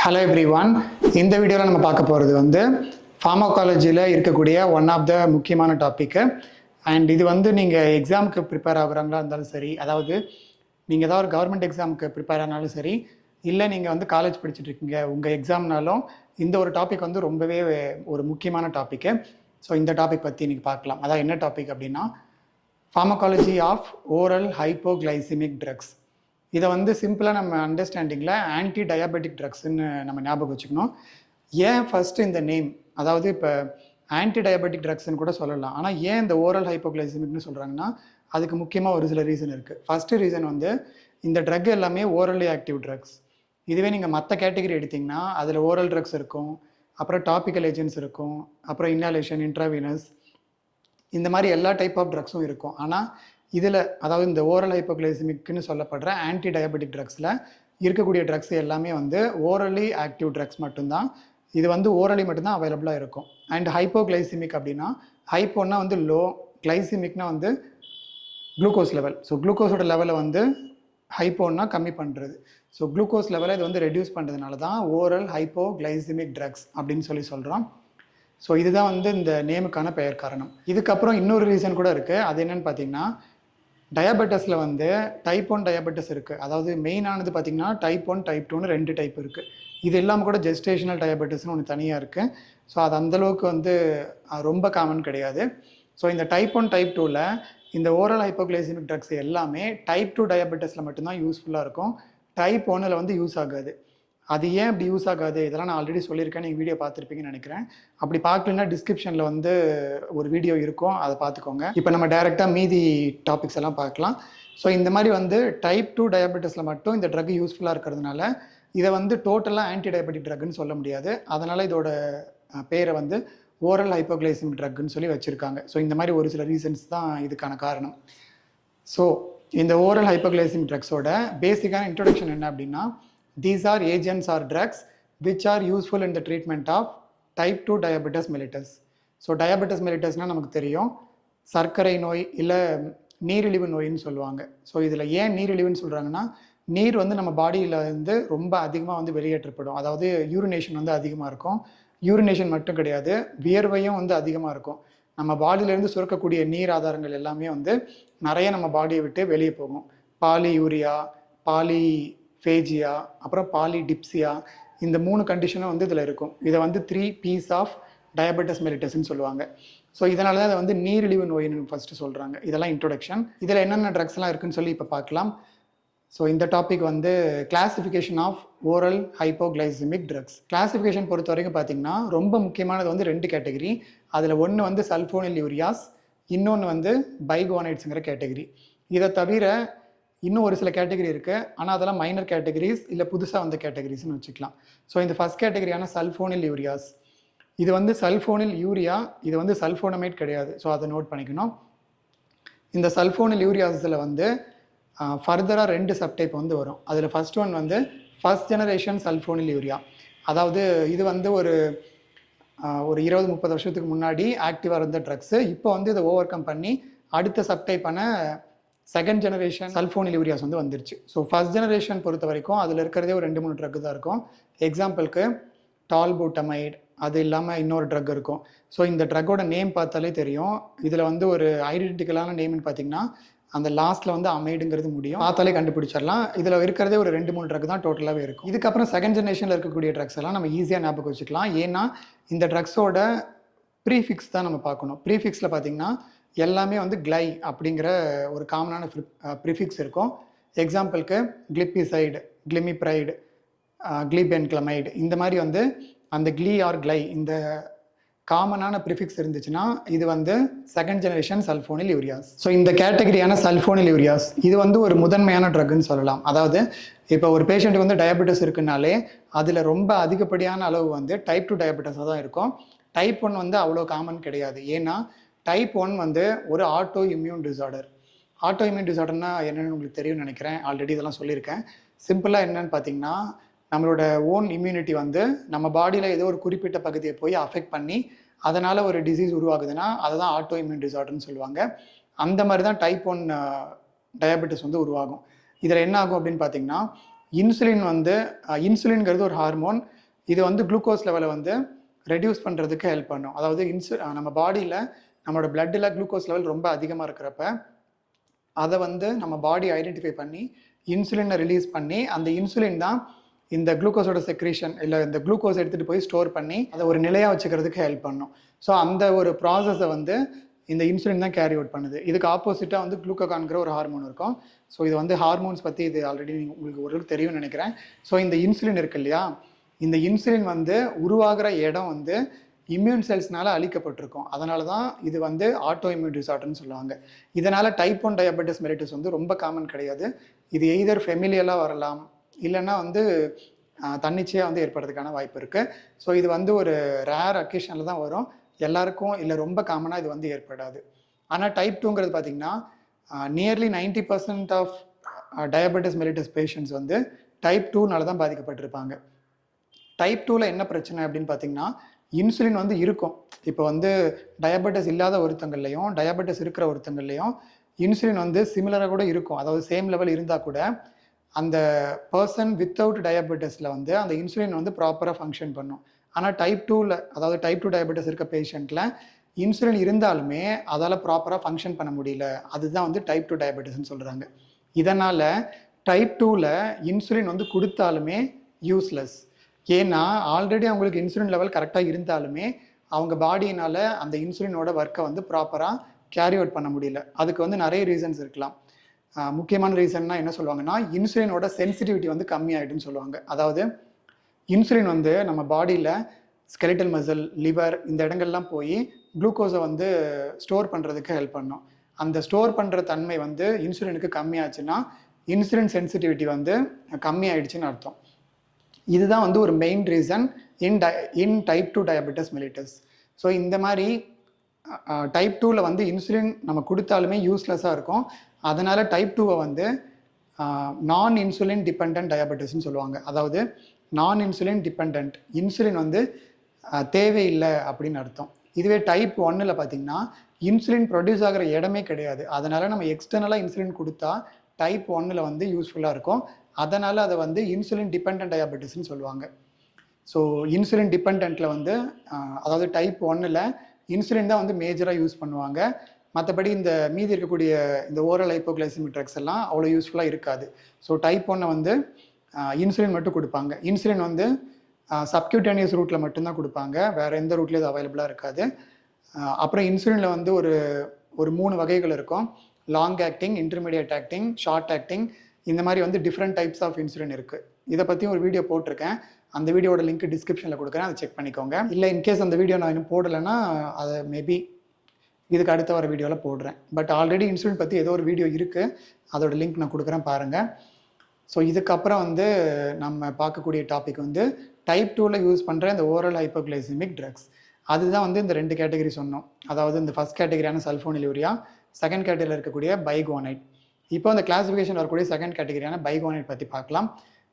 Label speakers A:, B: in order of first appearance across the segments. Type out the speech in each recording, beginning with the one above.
A: Hello everyone. இந்த வீடியோவில் நம்ம பார்க்க போகிறது வந்து ஃபார்மகாலஜியில் இருக்கக்கூடிய ஒன் ஆஃப் த முக்கியமான டாப்பிக்கு. அண்ட் இது வந்து நீங்கள் எக்ஸாமுக்கு ப்ரிப்பேர் ஆகுறாங்களா இருந்தாலும் சரி, அதாவது நீங்கள் ஏதாவது ஒரு கவர்மெண்ட் எக்ஸாமுக்கு ப்ரிப்பேர் ஆனாலும் சரி, இல்லை நீங்கள் வந்து காலேஜ் படிச்சுட்ருக்கீங்க, உங்கள் எக்ஸாம்னாலும் இந்த ஒரு டாபிக் வந்து ரொம்பவே ஒரு முக்கியமான டாப்பிக்கு. ஸோ இந்த டாபிக் பற்றி நீங்கள் பார்க்கலாம். அதாவது என்ன டாபிக் அப்படின்னா, pharmacology of oral hypoglycemic drugs. இதை வந்து சிம்பிளாக நம்ம அண்டர்ஸ்டாண்டிங்கில் ஆன்டி டயாபெட்டிக் ட்ரக்ஸ்ன்னு நம்ம ஞாபகம் வச்சுக்கணும். ஏன் ஃபஸ்ட்டு இந்த நேம், அதாவது இப்போ ஆன்டி டயாபெட்டிக் ட்ரக்ஸ்ன்னு கூட சொல்லலாம், ஆனால் ஏன் இந்த ஓரல் ஹைப்போகிளைசிமிக்னு சொல்கிறாங்கன்னா அதுக்கு முக்கியமாக ஒரு சில ரீசன் இருக்குது. ஃபஸ்ட்டு ரீசன் வந்து இந்த ட்ரக் எல்லாமே ஓரலி ஆக்டிவ் ட்ரக்ஸ். இதுவே நீங்கள் மற்ற கேட்டகரி எடுத்திங்கன்னா அதில் ஓரல் ட்ரக்ஸ் இருக்கும், அப்புறம் டாபிக்கல் ஏஜென்ட்ஸ் இருக்கும், அப்புறம் இன்ஹாலேஷன், இன்ட்ராவீனஸ், இந்த மாதிரி எல்லா டைப் ஆஃப் ட்ரக்ஸும் இருக்கும். ஆனால் இதில், அதாவது இந்த ஓரல் ஹைப்போகிளைசிமிக்னு சொல்லப்படுற ஆன்டி டயாபெட்டிக் ட்ரக்ஸில் இருக்கக்கூடிய ட்ரக்ஸ் எல்லாமே வந்து ஓரலி ஆக்டிவ் ட்ரக்ஸ் மட்டும்தான். இது வந்து ஓரலி மட்டும்தான் அவைலபிளாக இருக்கும். அண்ட் ஹைப்போகிளைசிமிக் அப்படின்னா, ஹைப்போன்னா வந்து லோ, கிளைசிமிக்னா வந்து குளுக்கோஸ் லெவல். ஸோ குளுக்கோஸோட லெவலை வந்து ஹைப்போன்னா கம்மி பண்ணுறது. ஸோ குளுக்கோஸ் லெவலை இது வந்து ரெடியூஸ் பண்ணுறதுனால தான் ஓரல் ஹைப்போகிளைசிமிக் ட்ரக்ஸ் அப்படின்னு சொல்கிறோம். ஸோ இதுதான் வந்து இந்த நேமுக்கான பெயர் காரணம். இதுக்கப்புறம் இன்னொரு ரீசன் கூட இருக்குது. அது என்னென்னு பார்த்தீங்கன்னா, டயாபெட்டஸில் வந்து டைப் 1 டயாபெட்டஸ் இருக்குது. அதாவது மெயினானது பார்த்திங்கன்னா டைப் 1, டைப் 2ன்னு 2 டைப் இருக்குது. இது இல்லாமல் கூட ஜெஸ்டேஷனல் டயாபெட்டஸ்னு ஒன்று தனியாக இருக்குது. ஸோ அது அந்தளவுக்கு வந்து ரொம்ப காமன் கிடையாது. ஸோ இந்த டைப் 1, டைப் 2ல் இந்த ஓரல் ஹைப்போகிளைசிமிக் ட்ரக்ஸ் எல்லாமே டைப் 2 டயாபெட்டஸில் மட்டும்தான் யூஸ்ஃபுல்லாக இருக்கும். டைப் 1ல் வந்து யூஸ் ஆகாது. அது ஏன் அப்படி யூஸ் ஆகாது, இதெல்லாம் நான் ஆல்ரெடி சொல்லியிருக்கேன், நீங்கள் வீடியோ பார்த்துருப்பீங்கன்னு நினைக்கிறேன். அப்படி பார்க்கலன்னா டிஸ்கிரிப்ஷனில் வந்து ஒரு வீடியோ இருக்கும், அதை பார்த்துக்கோங்க. இப்போ நம்ம டைரெக்டாக மீதி டாபிக்ஸ் எல்லாம் பார்க்கலாம். ஸோ இந்த மாதிரி வந்து டைப் 2 டயாபெட்டிஸில் மட்டும் இந்த ட்ரக் யூஸ்ஃபுல்லாக இருக்கிறதுனால இதை வந்து டோட்டலாக ஆன்டி டயாபெட்டிக் ட்ரக்னு சொல்ல முடியாது. அதனால் இதோட பேரை வந்து ஓரல் ஹைப்போகிளைசிமிக் ட்ரக்னு சொல்லி வச்சுருக்காங்க. ஸோ இந்த மாதிரி ஒரு சில ரீசன்ஸ் தான் இதுக்கான காரணம். ஸோ இந்த ஓரல் ஹைப்போகிளைசிமிக் ட்ரக்ஸோட பேசிக்கான இன்ட்ரொடக்ஷன் என்ன அப்படின்னா, these are agents or drugs which are useful in the treatment of type 2 diabetes mellitus. So diabetes mellitusனால் நமக்கு தெரியும், சர்க்கரை நோய் இல்லை நீரிழிவு நோயின்னு சொல்லுவாங்க. ஸோ இதில் ஏன் நீரிழிவுன்னு சொல்கிறாங்கன்னா, நீர் வந்து நம்ம பாடியில் வந்து ரொம்ப அதிகமாக வந்து வெளியேற்றப்படும். அதாவது யூரினேஷன் வந்து அதிகமாக இருக்கும். யூரினேஷன் மட்டும் கிடையாது, வியர்வையும் வந்து அதிகமாக இருக்கும். நம்ம பாடியிலேருந்து சுரக்கக்கூடிய நீர் ஆதாரங்கள் எல்லாமே வந்து நிறைய நம்ம பாடியை விட்டு வெளியே போகும். பாலி யூரியா, பாலி ஃபேஜியா, அப்புறம் பாலிடிப்சியா, இந்த 3 கண்டிஷனும் வந்து இதில் இருக்கும். இதை வந்து 3 P's ஆஃப் டயாபெட்டஸ் மெலிட்டஸ்ன்னு சொல்லுவாங்க. ஸோ இதனால தான் அதை வந்து நீரிழிவு நோயின்னு ஃபஸ்ட்டு சொல்கிறாங்க. இதெல்லாம் இன்ட்ரொடக்ஷன். இதில் என்னென்ன ட்ரக்ஸ்லாம் இருக்குன்னு சொல்லி இப்போ பார்க்கலாம். ஸோ இந்த டாபிக் வந்து classification of oral hypoglycemic drugs. Classification பொறுத்த வரைக்கும் பார்த்தீங்கன்னா ரொம்ப முக்கியமானது வந்து 2 கேட்டகரி. அதில் ஒன்று வந்து சல்ஃபோனில் யூரியாஸ், இன்னொன்று வந்து பைகுவானைட்ஸுங்கிற கேட்டகரி. இதை தவிர இன்னும் ஒரு சில கேட்டகரி இருக்குது, ஆனால் அதெல்லாம் மைனர் கேட்டகரிஸ் இல்லை புதுசாக வந்த கேட்டகரிஸ்னு வச்சுக்கலாம். ஸோ இந்த ஃபஸ்ட் கேட்டகரியான சல்ஃபோனில் யூரியாஸ், இது வந்து சல்ஃபோனில் யூரியா, இது வந்து சல்ஃபோனமேட் கிடையாது. ஸோ அதை நோட் பண்ணிக்கணும். இந்த சல்ஃபோனில் யூரியாஸில் வந்து ஃபர்தராக 2 சப்டைப் வந்து வரும். அதில் ஃபர்ஸ்ட் ஒன் வந்து ஃபர்ஸ்ட் ஜெனரேஷன் சல்ஃபோனில் யூரியா. அதாவது இது வந்து ஒரு 20-30 வருஷத்துக்கு முன்னாடி ஆக்டிவாக இருந்த ட்ரக்ஸு. இப்போ வந்து இதை ஓவர் கம் பண்ணி அடுத்த சப்டைப்பான செகண்ட் ஜெனரேஷன் சல்ஃபோனில் யூரியாஸ் வந்து வந்துருச்சு. ஸோ ஃபர்ஸ்ட் ஜெனரேஷன் பொறுத்த வரைக்கும் அதில் இருக்கிறதே ஒரு 2-3 ட்ரக் தான் இருக்கும். எக்ஸாம்பிளுக்கு டால்பூட்டமைட், அது இல்லாமல் இன்னொரு ட்ரக் இருக்கும். ஸோ இந்த ட்ரக்கோட நேம் பார்த்தாலே தெரியும். இதில் வந்து ஒரு ஐடென்டிக்கலான நேம்னு பார்த்தீங்கன்னா அந்த லாஸ்ட்டில் வந்து அமைடுங்கிறது முடியும், பார்த்தாலே கண்டுபிடிச்சிடலாம். இதில் இருக்கிறதே ஒரு 2-3 ட்ரக் தான் டோட்டலாகவே இருக்கும். இதுக்கப்புறம் செகண்ட் ஜெனரேஷனில் இருக்கக்கூடிய ட்ரக்ஸ் எல்லாம் நம்ம ஈஸியாக ஞாபகம் வச்சுக்கலாம். ஏன்னா இந்த ட்ரக்ஸோட ப்ரீஃபிக்ஸ் தான் நம்ம பார்க்கணும். ப்ரீஃபிக்ஸில் பார்த்தீங்கன்னா எல்லாமே வந்து கிளை அப்படிங்கிற ஒரு காமனான ப்ரிஃபிக்ஸ் இருக்கும். எக்ஸாம்பிளுக்கு கிளிப்பிசைடு, கிளிமிப்ரைடு, கிளிபென்க்ளமைடு, இந்த மாதிரி வந்து அந்த கிளி ஆர் கிளை இந்த காமனான ப்ரிஃபிக்ஸ் இருந்துச்சுன்னா இது வந்து செகண்ட் ஜெனரேஷன் சல்ஃபோனில் யூரியாஸ். ஸோ இந்த கேட்டகரியான சல்ஃபோனில் யூரியாஸ் இது வந்து ஒரு முதன்மையான ட்ரக்னு சொல்லலாம். அதாவது இப்போ ஒரு பேஷண்ட்டுக்கு வந்து டயாபெட்டிஸ் இருக்குனாலே அதில் ரொம்ப அதிகப்படியான அளவு வந்து டைப் 2 டயாபெட்டிஸாக தான் இருக்கும். டைப் 1 வந்து அவ்வளோ காமன் கிடையாது. ஏன்னா டைப் 1 வந்து ஒரு auto immune disorder. Auto immune டிசார்டர்னா என்னென்னு உங்களுக்கு தெரியும்னு நினைக்கிறேன், ஆல்ரெடி இதெல்லாம் சொல்லியிருக்கேன். சிம்பிளாக என்னன்னு பார்த்தீங்கன்னா, நம்மளோட ஓன் இம்யூனிட்டி வந்து நம்ம பாடியில் ஏதோ ஒரு குறிப்பிட்ட பகுதியை போய் அஃபெக்ட் பண்ணி அதனால் ஒரு டிசீஸ் உருவாகுதுன்னா அதை தான் ஆட்டோ இம்யூன் டிசார்டர்னு சொல்லுவாங்க. அந்த மாதிரி தான் டைப் 1 டயாபெட்டிஸ் வந்து உருவாகும். இதில் என்ன ஆகும் அப்படின்னு பார்த்தீங்கன்னா, இன்சுலின் வந்து இன்சுலின்ங்கிறது ஒரு ஹார்மோன். இது வந்து குளுக்கோஸ் லெவலை வந்து ரெடியூஸ் பண்ணுறதுக்கு ஹெல்ப் பண்ணும். அதாவது நம்ம பாடியில் நம்மளோட பிளட்டில் குளுக்கோஸ் லெவல் ரொம்ப அதிகமாக இருக்கிறப்ப அதை வந்து நம்ம பாடி ஐடென்டிஃபை பண்ணி இன்சுலினை ரிலீஸ் பண்ணி அந்த இன்சுலின் தான் இந்த குளுக்கோஸோட செக்ரீஷன் இல்லை இந்த குளுக்கோஸ் எடுத்துகிட்டு போய் ஸ்டோர் பண்ணி அதை ஒரு நிலையாக வச்சுக்கிறதுக்கு ஹெல்ப் பண்ணும். ஸோ அந்த ஒரு ப்ராசஸை வந்து இந்த இன்சுலின் தான் கேரி அவுட் பண்ணுது. இதுக்கு ஆப்போசிட்டாக வந்து குளுக்கோகான்கிற ஒரு ஹார்மோன் இருக்கும். ஸோ இது வந்து ஹார்மோன்ஸ் பற்றி இது ஆல்ரெடி உங்களுக்கு ஓரளவுக்கு தெரியும்னு நினைக்கிறேன். ஸோ இந்த இன்சுலின் இருக்கு இல்லையா, இந்த இன்சுலின் வந்து உருவாகிற இடம் வந்து இம்யூன் செல்ஸ்னால அழிக்கப்பட்டிருக்கும். அதனால தான் இது வந்து ஆட்டோ இம்யூன் டிசார்டர்னு சொல்லுவாங்க. இதனால் டைப் 1 டயபெட்டிஸ் மெலிட்டஸ் வந்து ரொம்ப காமன் கிடையாது. இது எய்தர் ஃபெமிலியலாக வரலாம், இல்லைன்னா வந்து தன்னிச்சையாக வந்து ஏற்படுறதுக்கான வாய்ப்பு இருக்குது. ஸோ இது வந்து ஒரு ரேர் அக்கேஷனில் தான் வரும். எல்லாருக்கும் இல்லை ரொம்ப காமனாக இது வந்து ஏற்படாது. ஆனால் டைப் 2ங்கிறது பார்த்திங்கன்னா nearly 90% of diabetes mellitus patients வந்து டைப் 2னால தான் பாதிக்கப்பட்டிருப்பாங்க. டைப் 2ல் என்ன பிரச்சனை அப்படின்னு பார்த்தீங்கன்னா, இன்சுலின் வந்து இருக்கும். இப்போ வந்து டயபெட்டிஸ் இல்லாத ஒருத்தங்கள்லையும் டயபெட்டிஸ் இருக்கிற ஒருத்தங்கள்லையும் இன்சுலின் வந்து சிமிலராக கூட இருக்கும். அதாவது சேம் லெவல் இருந்தால் கூட அந்த பர்சன் வித்தவுட் டயபெட்டிஸில் வந்து அந்த இன்சுலின் வந்து ப்ராப்பராக ஃபங்க்ஷன் பண்ணும். ஆனால் டைப் 2ல், அதாவது டைப் 2 டயபெட்டிஸ் இருக்க பேஷண்ட்டில் இன்சுலின் இருந்தாலுமே அதால் ப்ராப்பராக ஃபங்க்ஷன் பண்ண முடியல. அதுதான் வந்து டைப் 2 டயபெட்டிஸ்ன்னு சொல்கிறாங்க. இதனால் டைப் 2ல் இன்சுலின் வந்து கொடுத்தாலுமே யூஸ்லெஸ். ஏன்னா ஆல்ரெடி அவங்களுக்கு இன்சுலின் லெவல் கரெக்டாக இருந்தாலுமே அவங்க பாடியினால் அந்த இன்சுலினோட ஒர்க்கை வந்து ப்ராப்பராக கேரி அவுட் பண்ண முடியல. அதுக்கு வந்து நிறைய ரீசன்ஸ் இருக்கலாம். முக்கியமான ரீசன்னா என்ன சொல்லுவாங்கன்னா, இன்சுலினோட சென்சிட்டிவிட்டி வந்து கம்மியாயிடுன்னு சொல்லுவாங்க. அதாவது இன்சுலின் வந்து நம்ம பாடியில் ஸ்கெலிட்டல் மசில், லிவர் இந்த இடங்கள்லாம் போய் குளுக்கோஸை வந்து ஸ்டோர் பண்ணுறதுக்கு ஹெல்ப் பண்ணும். அந்த ஸ்டோர் பண்ணுற தன்மை வந்து இன்சுலினுக்கு கம்மியாச்சுன்னா இன்சுலின் சென்சிட்டிவிட்டி வந்து கம்மியாயிடுச்சுன்னு அர்த்தம். இதுதான் வந்து ஒரு மெயின் ரீசன் இன் டைப் 2 டயபெட்டிஸ் மெலிட்டஸ். ஸோ இந்த மாதிரி டைப் 2ல் வந்து இன்சுலின் நம்ம கொடுத்தாலுமே யூஸ்லெஸ்ஸாக இருக்கும். அதனால் டைப் 2வை வந்து நான் இன்சுலின் டிபெண்ட் டயபெட்டிஸ்ன்னு சொல்லுவாங்க. அதாவது நான் இன்சுலின் டிபெண்ட், இன்சுலின் வந்து தேவையில்லை அப்படின்னு அர்த்தம். இதுவே டைப் 1ல் பார்த்திங்கன்னா இன்சுலின் ப்ரொடியூஸ் ஆகிற இடமே கிடையாது. அதனால் நம்ம எக்ஸ்டர்னலாக இன்சுலின் கொடுத்தா டைப் 1ல் வந்து யூஸ்ஃபுல்லாக இருக்கும். அதனால் அதை வந்து இன்சுலின் டிபெண்ட் டயபெட்டிஸ்ன்னு சொல்லுவாங்க. ஸோ இன்சுலின் டிபெண்டில் வந்து அதாவது டைப் 1ல் இன்சுலின் தான் வந்து மேஜராக யூஸ் பண்ணுவாங்க. மற்றபடி இந்த மீதி இருக்கக்கூடிய இந்த ஓரல் ஹைப்போகிளைசமிக் ட்ரக்ஸ் எல்லாம் அவ்வளோ யூஸ்ஃபுல்லாக இருக்காது. ஸோ டைப் 1 வந்து இன்சுலின் மட்டும் கொடுப்பாங்க. இன்சுலின் வந்து சப்கியூட்டேனியஸ் ரூட்டில் மட்டும்தான் கொடுப்பாங்க, வேறு எந்த ரூட்லேயும் இது அவைலபிளாக இருக்காது. அப்புறம் இன்சுலினில் வந்து ஒரு 3 வகைகள் இருக்கும். Long acting, intermediate acting, short acting, இந்த மாதிரி வந்து டிஃப்ரெண்ட் டைப்ஸ் ஆஃப் இன்சுலின் இருக்குது. இதை பற்றியும் ஒரு வீடியோ போட்டிருக்கேன். அந்த வீடியோட லிங்க் டிஸ்கிரிப்ஷனில் கொடுக்குறேன், அதை செக் பண்ணிக்கோங்க. இல்லை இன்கேஸ் அந்த வீடியோ நான் இன்னும் போடலைன்னா அதை மேபி இதுக்கு அடுத்த வர வீடியோவில் போடுறேன். பட் ஆல்ரெடி இன்சுலின் பற்றி ஏதோ ஒரு வீடியோ இருக்குது, அதோட லிங்க் நான் கொடுக்குறேன், பாருங்கள். ஸோ இதுக்கப்புறம் வந்து நம்ம பார்க்கக்கூடிய டாபிக் வந்து டைப் 2ல் யூஸ் பண்ணுற இந்த ஓரல் ஹைப்போகிளைசமிக் ட்ரக்ஸ். அதுதான் வந்து இந்த 2 கேட்டகரி சொன்னோம். அதாவது இந்த ஃபர்ஸ்ட் கேட்டகரியான சல்ஃபோனிலூரியா, செகண்ட் கேட்டகரியில் இருக்கக்கூடிய பைகுவானைட். இப்போ அந்த கிளாசிஃபிகேஷன் வரக்கூடிய செகண்ட் கேட்டகரியான பைகுவானைட் பற்றி பார்க்கலாம்.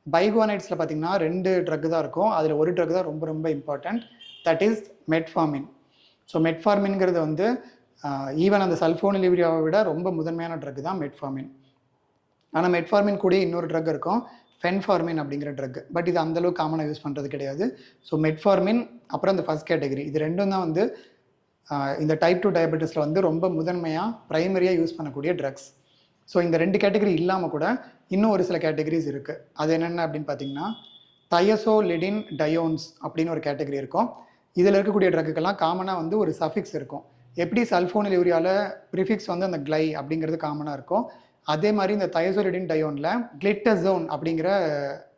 A: பைகுவானைட்ஸில் பார்த்திங்கன்னா 2 ட்ரக் தான் இருக்கும். அதில் ஒரு ட்ரக் தான் ரொம்ப ரொம்ப important, that is metformin. So மெட்ஃபார்மின்ங்கிறது வந்து ஈவன் அந்த சல்ஃபோனிலூரியாவை விட ரொம்ப முதன்மையான ட்ரக் தான் மெட்ஃபார்மின். ஆனால் மெட்ஃபார்மின் கூட இன்னொரு ட்ரக் இருக்கும், ஃபென்ஃபார்மின் அப்படிங்கிற ட்ரக். பட் இது அந்தளவுக்கு காமனாக யூஸ் பண்ணுறது கிடையாது. ஸோ மெட்ஃபார்மின் அப்புறம் இந்த ஃபர்ஸ்ட் கேட்டகரி, இது ரெண்டும் தான் வந்து இந்த டைப் 2 டயபெட்டிஸில் வந்து ரொம்ப முதன்மையாக ப்ரைமரியாக யூஸ் பண்ணக்கூடிய ட்ரக்ஸ். ஸோ இந்த 2 கேட்டகரி இல்லாமல் கூட இன்னும் ஒரு சில கேட்டகரிஸ் இருக்குது. அது என்னென்ன அப்படின்னு பார்த்தீங்கன்னா, தயசோலிடின் டயோன்ஸ் அப்படின்னு ஒரு கேட்டகரி இருக்கும். இதில் இருக்கக்கூடிய ட்ரக்குக்கெல்லாம் காமனாக வந்து ஒரு சஃபிக்ஸ் இருக்கும். எப்படி சல்ஃபோனிலூரியாவில் ப்ரிஃபிக்ஸ் வந்து அந்த கிளை அப்படிங்கிறது காமனாக இருக்கும், அதே மாதிரி இந்த தயசோலிடின் டயோனில் கிளிட்டசோன் அப்படிங்கிற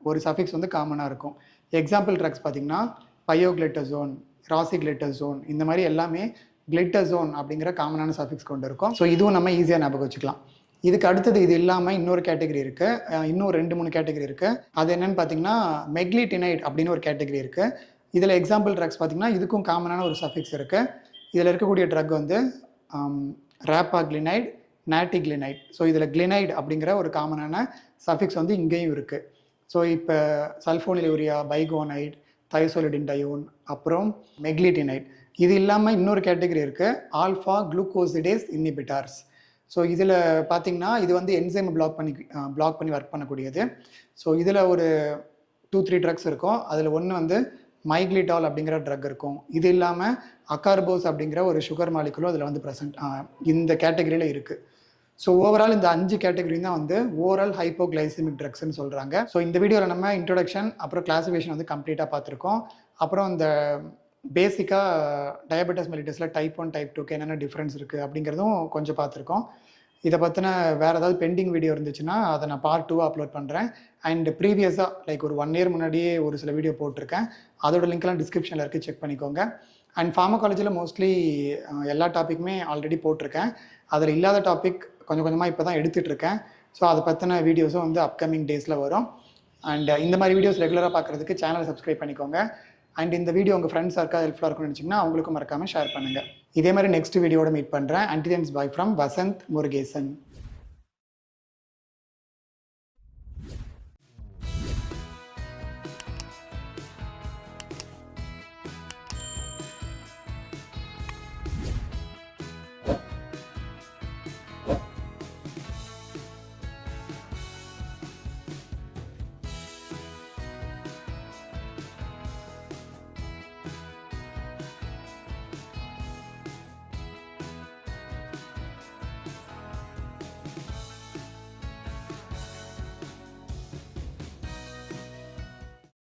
A: ஒரு சஃபிக்ஸ் வந்து காமனாக இருக்கும். எக்ஸாம்பிள் ட்ரக்ஸ் பார்த்திங்கன்னா பயோக்ளிட்டசோன், ராசிக்ளிட்டசோன், இந்த மாதிரி எல்லாமே கிளிட்டசோன் அப்படிங்கிற காமனான சஃபிக்ஸ் கொண்டு இருக்கும். ஸோ இதுவும் நம்ம ஈஸியாக ஞாபகம் வச்சுக்கலாம். இதுக்கு அடுத்தது இது இல்லாமல் இன்னொரு கேட்டகரி இருக்குது, இன்னும் 2-3 கேட்டகரி இருக்குது. அது என்னென்னு பார்த்தீங்கன்னா மெக்லிட்டினைட் அப்படின்னு ஒரு கேட்டகரி இருக்குது. இதில் எக்ஸாம்பிள் ட்ரக்ஸ் பார்த்திங்கன்னா இதுக்கும் காமனான ஒரு சஃபிக்ஸ் இருக்குது. இதில் இருக்கக்கூடிய ட்ரக் வந்து ராப்பாக்ளினைட், நாட்டிக்ளினைட். ஸோ இதில் கிளினைட் அப்படிங்கிற ஒரு காமனான சஃபிக்ஸ் வந்து இங்கேயும் இருக்குது. ஸோ இப்போ சல்ஃபோனிலூரியா, பைகுவானைட், தயசோலிடின் டயோன், அப்புறம் மெக்லிட்டினைட். இது இல்லாமல் இன்னொரு கேட்டகரி இருக்குது, ஆல்ஃபா குளுக்கோசிடேஸ் இன்ஹிபிட்டார்ஸ். ஸோ இதில் பார்த்தீங்கன்னா இது வந்து என்சைமை பிளாக் பண்ணி ஒர்க் பண்ணக்கூடியது. ஸோ இதில் ஒரு 2-3 ட்ரக்ஸ் இருக்கும். அதில் ஒன்று வந்து மைக்லிடால் அப்படிங்கிற ட்ரக் இருக்கும். இது இல்லாமல் அகார்போஸ் அப்படிங்கிற ஒரு சுகர் மாலிகுலும் அதில் வந்து இந்த கேட்டகரியில் இருக்குது. ஸோ ஓவரால் இந்த 5 கேட்டகரி தான் வந்து ஓரல் ஹைப்போகிளைசிமிக் ட்ரக்ஸ்ன்னு சொல்கிறாங்க. ஸோ இந்த வீடியோவில் நம்ம இன்ட்ரோடக்ஷன் அப்புறம் கிளாசிஃபிகேஷன் வந்து கம்ப்ளீட்டாக பார்த்துருக்கோம். அப்புறம் இந்த பேசிக்காக டயபெட்டிஸ் மெலிட்டஸில் டைப் 1 டைப் 2க்கு என்னென்ன டிஃப்ரென்ஸ் இருக்குது அப்படிங்கிறதும் கொஞ்சம் பார்த்துருக்கோம். இதை பற்றின வேறு ஏதாவது பெண்டிங் வீடியோ இருந்துச்சுன்னா அதை நான் பார்ட் 2 அப்லோட் பண்ணுறேன். அண்ட் ப்ரீவியஸாக லைக் ஒரு 1 இயர் முன்னாடியே ஒரு சில வீடியோ போட்டிருக்கேன். அதோட லிங்க்லாம் டிஸ்கிரிப்ஷனில் இருக்குது, செக் பண்ணிக்கோங்க. அண்ட் ஃபார்மகாலஜியில் மோஸ்ட்லி எல்லா டாப்பிக்குமே ஆல்ரெடி போட்டிருக்கேன். அதில் இல்லாத டாபிக் கொஞ்சம் கொஞ்சமாக இப்போ தான் எடுத்துகிட்ருக்கேன். ஸோ அதை பற்றின வீடியோஸும் வந்து அப்கமிங் டேஸில் வரும். அண்ட் இந்த மாதிரி வீடியோஸ் ரெகுலராக பார்க்குறதுக்கு சேனலை சப்ஸ்கிரைப் பண்ணிக்கோங்க. அண்ட் இந்த வீடியோ உங்கள் ஃப்ரெண்ட்ஸ் யாருக்கா ஹெல்ப்ஃபுல்லாக இருக்கும்னு நினச்சிங்கன்னா அவங்களுக்கும் மறக்காமல் ஷேர் பண்ணுங்கள். இதே மாதிரி நெக்ஸ்ட் வீடியோட மீட் பண்ணுறேன். Until then by from Vasanth Murugesan.